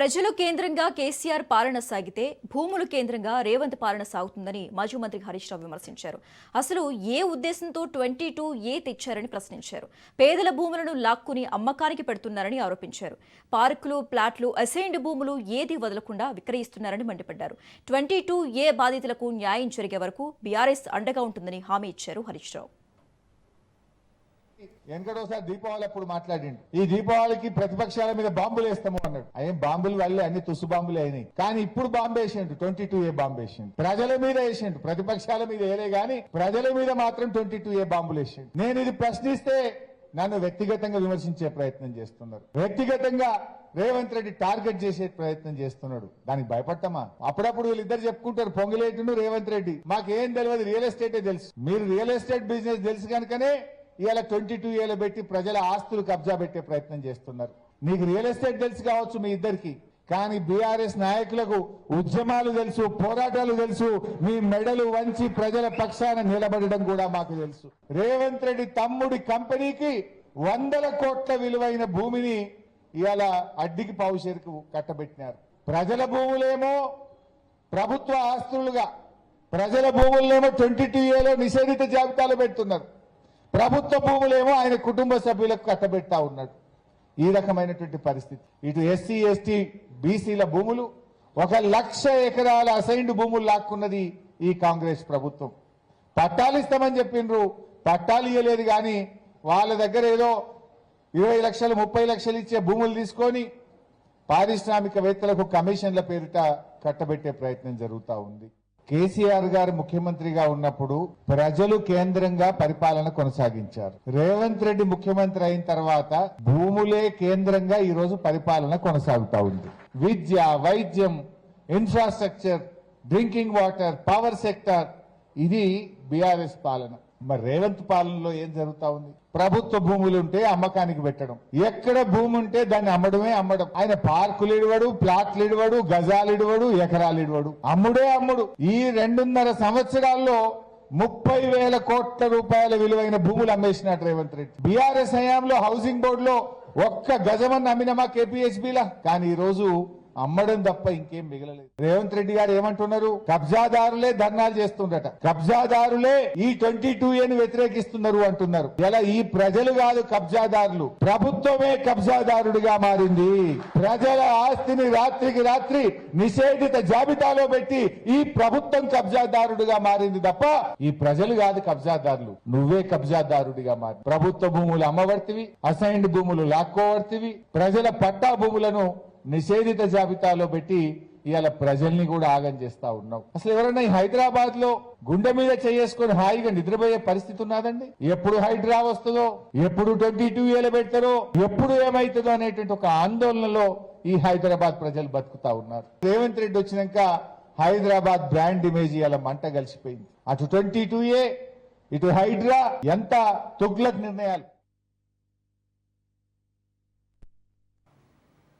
ప్రజలు కేంద్రంగా కేసీఆర్ పాలన సాగితే భూములు కేంద్రంగా రేవంత్ పాలన సాగుతుందని మాజీ మంత్రి హరీష్ రావు విమర్శించారు. అసలు ఏ ఉద్దేశంతో 22A తెచ్చారని ప్రశ్నించారు. పేదల భూములను లాక్కుని అమ్మకానికి పెడుతున్నారని ఆరోపించారు. పార్కులు, ప్లాట్లు, అసైన్డ్ భూములు ఏది వదలకుండా విక్రయిస్తున్నారని మండిపడ్డారు. 22A బాధితులకు న్యాయం జరిగే వరకు బీఆర్ఎస్ అండగా ఉంటుందని హామీ ఇచ్చారు హరీష్ రావు. వెనకడోసారి దీపావళి అప్పుడు మాట్లాడిండు, ఈ దీపావళికి ప్రతిపక్షాల మీద బాంబులు వేస్తాము అన్నాడు. అయ్యేం బాంబులు వల్లే అన్ని తుస్సు బాంబులు అయినాయి. కానీ ఇప్పుడు బాంబు వేసిండు, 22A బాంబు వేసిండు. ప్రజల మీద వేసిండు, ప్రతిపక్షాల మీద వేయలే గాని ప్రజల మీద మాత్రం 22A బాంబులు వేసిండు. నేను ఇది ప్రశ్నిస్తే నన్ను వ్యక్తిగతంగా విమర్శించే ప్రయత్నం చేస్తున్నారు. వ్యక్తిగతంగా రేవంత్ రెడ్డి టార్గెట్ చేసే ప్రయత్నం చేస్తున్నాడు. దానికి భయపడతామా? అప్పుడప్పుడు వీళ్ళిద్దరు చెప్పుకుంటారు, పొంగులేటును రేవంత్ రెడ్డి. మాకేం తెలియదు, రియల్ ఎస్టేటే తెలుసు. మీరు రియల్ ఎస్టేట్ బిజినెస్ తెలుసు కనుకనే ఇవాళ 22Aలో పెట్టి ప్రజల ఆస్తులు కబ్జా పెట్టే ప్రయత్నం చేస్తున్నారు. నీకు రియల్ ఎస్టేట్ తెలుసు కావచ్చు మీ ఇద్దరికి, కానీ బీఆర్ఎస్ నాయకులకు ఉద్యమాలు తెలుసు, పోరాటాలు తెలుసు. మీ మెడలు వంచి ప్రజల పక్షాన నిలబడడం కూడా మాకు తెలుసు. రేవంత్ రెడ్డి తమ్ముడి కంపెనీకి 100 కోట్ల విలువైన భూమిని ఇవాళ అడ్డికి పావుషేరుకు కట్టబెట్టినారు. ప్రజల భూములేమో ప్రభుత్వ ఆస్తులుగా, ప్రజల భూములనేమో 22Aలో నిషేధిత జాబితాలో పెడుతున్నారు. ప్రభుత్వ భూములేమో ఆయన కుటుంబ సభ్యులకు కట్టబెట్టా ఉన్నాడు. ఈ రకమైనటువంటి పరిస్థితి. ఇటు ఎస్సీ, ఎస్టీ, బీసీల భూములు 1,00,000 ఎకరాల అసైన్డ్ భూములు లాక్కున్నది ఈ కాంగ్రెస్ ప్రభుత్వం. పట్టాలు ఇస్తామని చెప్పిండ్రు, పట్టాలు ఇవ్వలేదు. కానీ వాళ్ళ దగ్గర ఏదో 20 లక్షలు 30 లక్షలు ఇచ్చే భూములు తీసుకొని పారిశ్రామికవేత్తలకు కమిషన్ల పేరిట కట్టబెట్టే ప్రయత్నం జరుగుతూ ఉంది. కేసీఆర్ గారు ముఖ్యమంత్రిగా ఉన్నప్పుడు ప్రజలు కేంద్రంగా పరిపాలన కొనసాగించారు. రేవంత్ రెడ్డి ముఖ్యమంత్రి అయిన తర్వాత భూములే కేంద్రంగా ఈ రోజు పరిపాలన కొనసాగుతా ఉంది. విద్య, వైద్యం, infrastructure, drinking water, power sector, ఇది బీఆర్ఎస్ పాలన. మరి రేవంత్ పాలనలో ఏం జరుగుతా ఉంది? ప్రభుత్వ భూములు ఉంటే అమ్మకానికి పెట్టడం, ఎక్కడ భూమి ఉంటే దాన్ని అమ్మడమే అమ్మడం. ఆయన పార్కులు ఇడవడు, ప్లాట్లు ఇడవడు, గజాలు ఇడవడు, ఎకరాలు ఇడవడు, అమ్ముడే అమ్ముడు. ఈ 2.5 సంవత్సరాల్లో 30,000 కోట్ల రూపాయల విలువైన భూములు అమ్మేసినట్టు రేవంత్ రెడ్డి. బీఆర్ఎస్ హయాంలో హౌసింగ్ బోర్డులో ఒక్క గజమని అమ్మినమా కేపీహెచ్బీలా? కానీ ఈ రోజు అమ్మడం తప్ప ఇంకేం మిగలలేదు. రేవంత్ రెడ్డి గారు ఏమంటున్నారు? కబ్జాదారులే ధర్నాలు చేస్తుండట, కబ్జాదారులే ఈ 22Aని వ్యతిరేకిస్తున్నారు అంటున్నారు. ఇలా ఈ ప్రజలు కాదు కబ్జాదారులు, ప్రభుత్వమే కబ్జాదారుడిగా మారింది. ప్రజల ఆస్తిని రాత్రికి రాత్రి నిషేధిత జాబితాలో పెట్టి ఈ ప్రభుత్వం కబ్జాదారుడిగా మారింది తప్ప ఈ ప్రజలు కాదు కబ్జాదారులు. నువ్వే కబ్జాదారుడిగా మారి ప్రభుత్వ భూములు అమ్మవర్తివి, అసైన్డ్ భూములు లాక్కోవర్తివి, ప్రజల పట్టా భూములను నిషేధిత జాబితాలో పెట్టి ఇవాళ ప్రజల్ని కూడా ఆగం చేస్తా ఉన్నావు. అసలు ఎవరైనా హైదరాబాద్ లో గుండె మీద చేసుకుని హాయిగా నిద్రపోయే పరిస్థితి ఉన్నదండి? ఎప్పుడు హైడ్రా వస్తుందో, ఎప్పుడు 22Aలో పెడతారో, ఎప్పుడు ఏమైతుందో అనేటువంటి ఒక ఆందోళనలో ఈ హైదరాబాద్ ప్రజలు బతుకుతా ఉన్నారు. రేవంత్ రెడ్డి వచ్చినాక హైదరాబాద్ బ్రాండ్ ఇమేజ్ ఇవాళ మంట కలిసిపోయింది. అటు 22A, ఇటు హైడ్రా, ఎంత తుగ్లక్ నిర్ణయాలు.